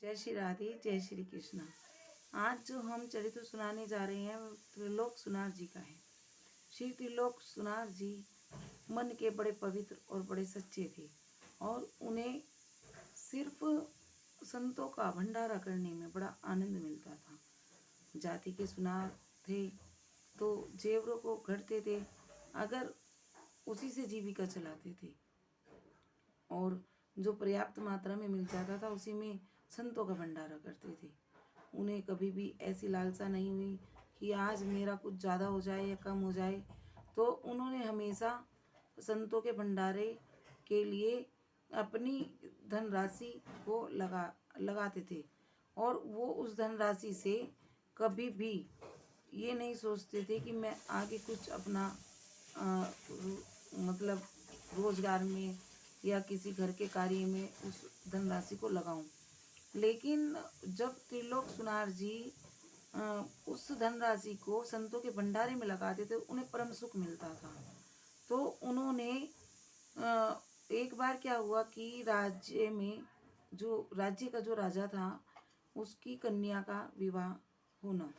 जय श्री राधे, जय श्री कृष्णा। आज जो हम चरित्र सुनाने जा रहे हैं वो त्रिलोक सुनार जी का है। श्री त्रिलोक सुनार जी मन के बड़े पवित्र और बड़े सच्चे थे और उन्हें सिर्फ संतों का भंडारा करने में बड़ा आनंद मिलता था। जाति के सुनार थे तो जेवरों को घड़ते थे, अगर उसी से जीविका चलाते थे और जो पर्याप्त मात्रा में मिल जाता था उसी में संतों का भंडारा करते थे। उन्हें कभी भी ऐसी लालसा नहीं हुई कि आज मेरा कुछ ज़्यादा हो जाए या कम हो जाए, तो उन्होंने हमेशा संतों के भंडारे के लिए अपनी धनराशि को लगाते थे और वो उस धनराशि से कभी भी ये नहीं सोचते थे कि मैं आगे कुछ अपना मतलब रोजगार में या किसी घर के कार्य में उस धनराशि को लगाऊं। लेकिन जब त्रिलोक सुनार जी उस धनराशि को संतों के भंडारे में लगाते थे, उन्हें परम सुख मिलता था। तो उन्होंने एक बार क्या हुआ कि राज्य का जो राजा था उसकी कन्या का विवाह होना,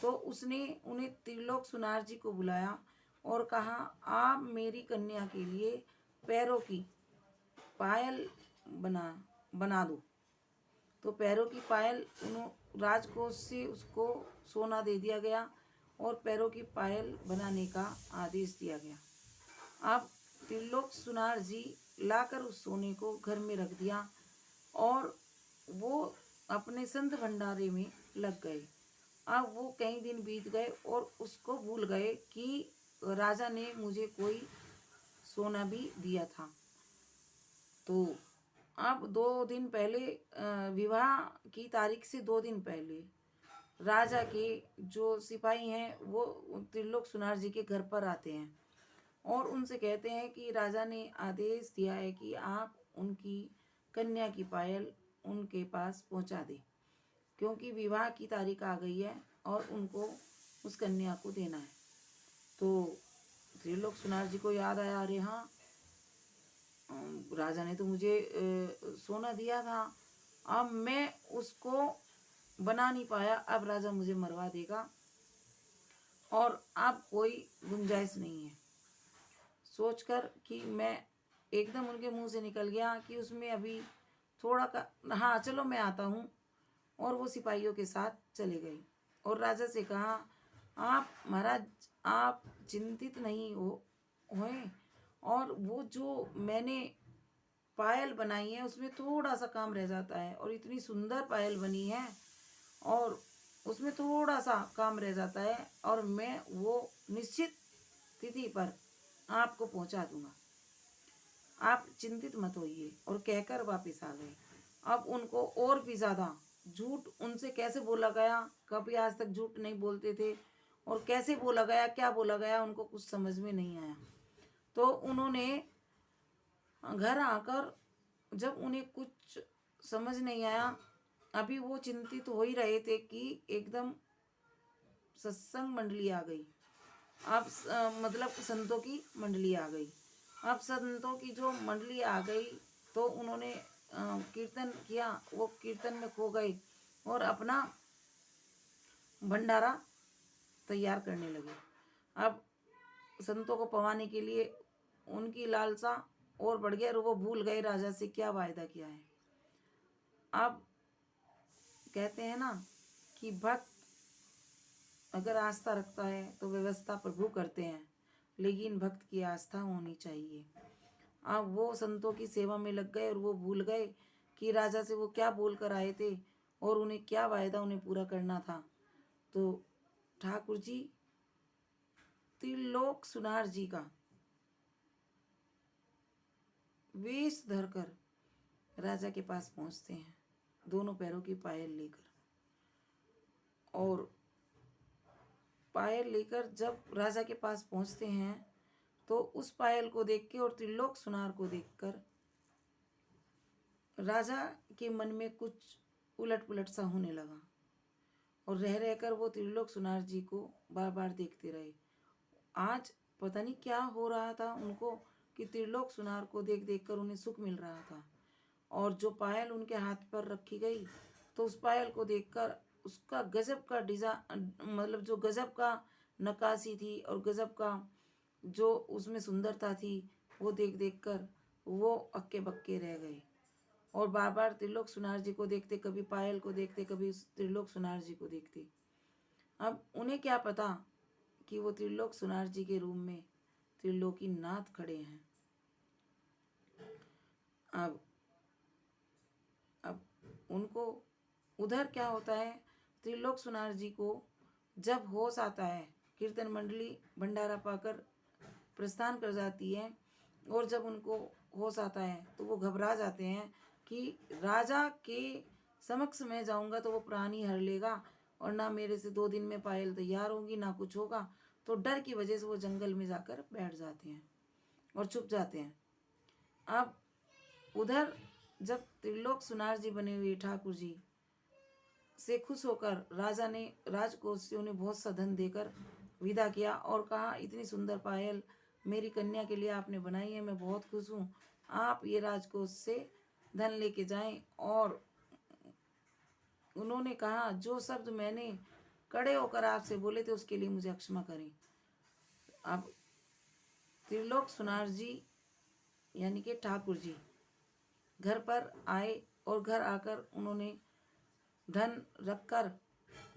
तो उसने उन्हें त्रिलोक सुनार जी को बुलाया और कहा, आप मेरी कन्या के लिए पैरों की पायल बना दो। तो पैरों की पायल राजकोष से उसको सोना दे दिया गया और पैरों की पायल बनाने का आदेश दिया गया। अब त्रिलोक सुनार जी लाकर उस सोने को घर में रख दिया और वो अपने संत भंडारे में लग गए। अब वो कई दिन बीत गए और उसको भूल गए कि राजा ने मुझे कोई सोना भी दिया था। तो अब 2 दिन पहले, विवाह की तारीख से 2 दिन पहले राजा के जो सिपाही हैं वो त्रिलोक सुनार जी के घर पर आते हैं और उनसे कहते हैं कि राजा ने आदेश दिया है कि आप उनकी कन्या की पायल उनके पास पहुंचा दें, क्योंकि विवाह की तारीख आ गई है और उनको उस कन्या को देना है। तो त्रिलोक सुनार जी को याद आया, अरे हाँ, राजा ने तो मुझे सोना दिया था, अब मैं उसको बना नहीं पाया, अब राजा मुझे मरवा देगा और अब कोई गुंजाइश नहीं है। सोचकर कि मैं एकदम उनके मुंह से निकल गया कि उसमें अभी थोड़ा का, हाँ चलो मैं आता हूँ। और वो सिपाहियों के साथ चले गए और राजा से कहा, आप महाराज आप चिंतित नहीं होए, और वो जो मैंने पायल बनाई है उसमें थोड़ा सा काम रह जाता है और इतनी सुंदर पायल बनी है और उसमें थोड़ा सा काम रह जाता है और मैं वो निश्चित तिथि पर आपको पहुंचा दूंगा, आप चिंतित मत होइए। और कहकर वापस आ गए। अब उनको और भी ज़्यादा झूठ उनसे कैसे बोला गया, कभी आज तक झूठ नहीं बोलते थे, और कैसे बोला गया, क्या बोला गया, उनको कुछ समझ में नहीं आया। तो उन्होंने घर आकर, जब उन्हें कुछ समझ नहीं आया, अभी वो चिंतित हो ही रहे थे कि एकदम सत्संग मंडली आ गई। अब मतलब संतों की मंडली आ गई। अब संतों की जो मंडली आ गई तो उन्होंने कीर्तन किया, वो कीर्तन में खो गए और अपना भंडारा तैयार करने लगे। अब संतों को पवाने के लिए उनकी लालसा और बढ़ गया और वो भूल गए राजा से क्या वायदा किया है। अब कहते हैं ना कि भक्त अगर आस्था रखता है तो व्यवस्था प्रभु करते हैं, लेकिन भक्त की आस्था होनी चाहिए। अब वो संतों की सेवा में लग गए और वो भूल गए कि राजा से वो क्या बोल कर आए थे और उन्हें क्या वायदा उन्हें पूरा करना था। तो ठाकुर जी त्रिलोक सुनार जी का वेश धरकर राजा के पास पहुंचते हैं, दोनों पैरों की पायल लेकर। और पायल लेकर जब राजा के पास पहुंचते हैं तो उस पायल को देख के और त्रिलोक सुनार को देखकर राजा के मन में कुछ उलट पुलट सा होने लगा और रह रहकर वो त्रिलोक सुनार जी को बार बार देखते रहे। आज पता नहीं क्या हो रहा था उनको कि त्रिलोक सुनार को देख देख कर उन्हें सुख मिल रहा था। और जो पायल उनके हाथ पर रखी गई, तो उस पायल को देखकर उसका गजब का डिजाइन, मतलब जो गजब का नक्काशी थी और गजब का जो उसमें सुंदरता थी, वो देख देख कर वो अक्के बक्के रह गए और बार बार त्रिलोक सुनार जी को देखते, कभी पायल को देखते, कभी उस त्रिलोक सुनार जी को देखते। अब उन्हें क्या पता कि वो त्रिलोक सुनार जी के रूम में त्रिलोकी नाथ खड़े हैं। अब उनको उधर क्या होता है, त्रिलोक सुनार जी को जब होश आता है, कीर्तन मंडली भंडारा पाकर प्रस्थान कर जाती है और जब उनको होश आता है तो वो घबरा जाते हैं कि राजा के समक्ष मैं जाऊंगा तो वो प्राण ही हर लेगा और ना मेरे से 2 दिन में पायल तैयार होगी, ना कुछ होगा। तो डर की वजह से वो जंगल में जाकर बैठ जाते हैं और छुप जाते हैं। अब उधर जब त्रिलोक सुनार जी बने हुए ठाकुर जी से खुश होकर राजा ने राजकोष से उन्हें बहुत सा धन देकर विदा किया और कहा, इतनी सुंदर पायल मेरी कन्या के लिए आपने बनाई है, मैं बहुत खुश हूँ, आप ये राजकोष से धन लेके जाएं। और उन्होंने कहा, जो शब्द मैंने कड़े होकर आपसे बोले थे उसके लिए मुझे क्षमा करें। अब त्रिलोक सुनार जी यानी कि ठाकुर जी घर पर आए और घर आकर उन्होंने धन रखकर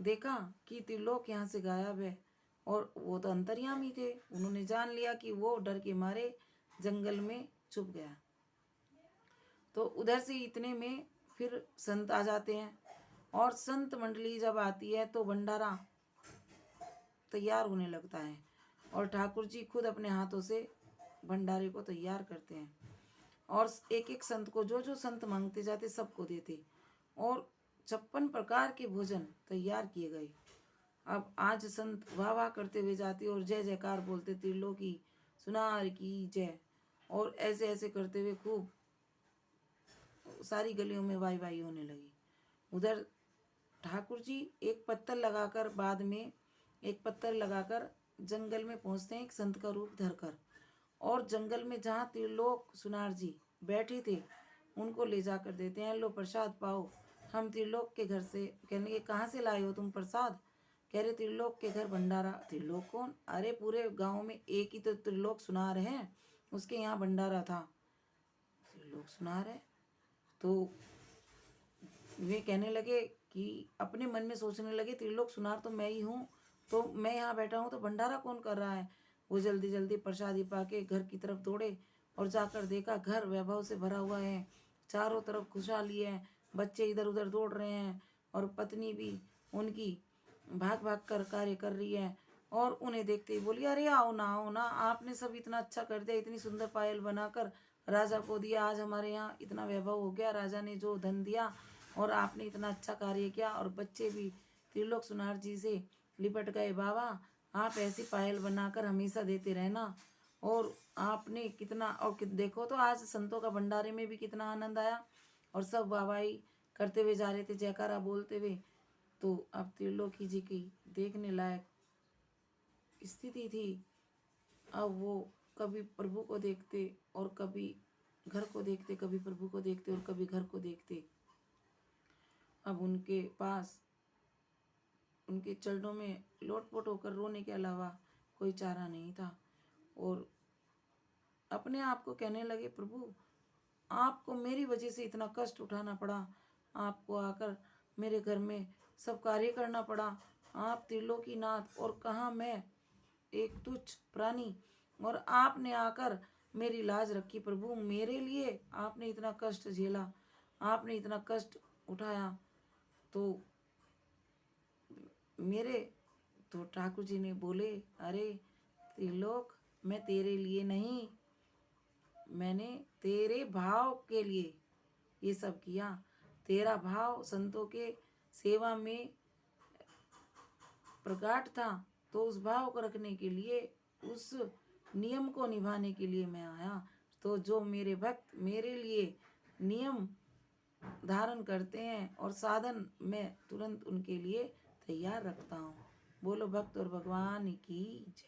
देखा कि त्रिलोक यहाँ से गायब है और वो तो अंतर्यामी थे। उन्होंने जान लिया कि वो डर के मारे जंगल में छुप गया। तो उधर से इतने में फिर संत आ जाते हैं और संत मंडली जब आती है तो भंडारा तैयार होने लगता है और ठाकुर जी खुद अपने हाथों से भंडारे को तैयार करते हैं और एक एक संत को जो जो संत मांगते जाते सबको देते और 56 प्रकार के भोजन तैयार किए गए। अब आज संत वाह वाह करते हुए जाते और जय जयकार बोलते, त्रिलोकी सुनार की जय, और ऐसे ऐसे करते हुए खूब सारी गलियों में वाई वाई होने लगी। उधर ठाकुर जी एक पत्थर लगाकर, बाद में एक पत्थर लगाकर जंगल में पहुंचते हैं एक संत का रूप धरकर, और जंगल में जहाँ त्रिलोक सुनार जी बैठे थे उनको ले जाकर देते हैं, लो प्रसाद पाओ, हम त्रिलोक के घर से। कहने के, कहाँ से लाए हो तुम प्रसाद? कह रहे, त्रिलोक के घर भंडारा। त्रिलोक कौन? अरे पूरे गांव में एक ही तो त्रिलोक सुनार है, उसके यहाँ भंडारा था। त्रिलोक सुनार है? तो वे कहने लगे कि अपने मन में सोचने लगे, त्रिलोक सुनार तो मैं ही हूँ, तो मैं यहाँ बैठा हूँ तो भंडारा कौन कर रहा है? वो जल्दी जल्दी प्रसादी पाके घर की तरफ दौड़े और जाकर देखा घर वैभव से भरा हुआ है, चारों तरफ खुशहाली है, बच्चे इधर उधर दौड़ रहे हैं और पत्नी भी उनकी भाग भाग कर कार्य कर रही है। और उन्हें देखते ही बोली, अरे आओ ना, आपने सब इतना अच्छा कर दिया, इतनी सुंदर पायल बनाकर राजा को दिया, आज हमारे यहाँ इतना वैभव हो गया, राजा ने जो धन दिया और आपने इतना अच्छा कार्य किया। और बच्चे भी त्रिलोक सुनार जी से लिपट गए, बाबा आप ऐसी पायल बनाकर हमेशा देते रहना। और आपने कितना, और देखो तो आज संतों का भंडारे में भी कितना आनंद आया और सब वाहवाही करते हुए जा रहे थे, जयकारा बोलते हुए। तो अब त्रिलोकी जी की देखने लायक स्थिति थी। अब वो कभी प्रभु को देखते और कभी घर को देखते, कभी प्रभु को देखते और कभी घर को देखते। अब उनके पास उनके चरणों में लोटपोट होकर रोने के अलावा कोई चारा नहीं था और अपने आप को कहने लगे, प्रभु आपको मेरी वजह से इतना कष्ट उठाना पड़ा, आपको आकर मेरे घर में सब कार्य करना पड़ा, आप त्रिलोकीनाथ और कहाँ मैं एक तुच्छ प्राणी, और आपने आकर मेरी लाज रखी। प्रभु मेरे लिए आपने इतना कष्ट झेला, आपने इतना कष्ट उठाया, तो मेरे तो ठाकुर जी ने बोले, अरे त्रिलोक मैं तेरे लिए नहीं, मैंने तेरे भाव के लिए ये सब किया। तेरा भाव संतों के सेवा में प्रगाढ़ था, तो उस भाव को रखने के लिए, उस नियम को निभाने के लिए मैं आया। तो जो मेरे भक्त मेरे लिए नियम धारण करते हैं और साधन मैं तुरंत उनके लिए तैयार रखता हूँ। बोलो भक्त और भगवान की जय।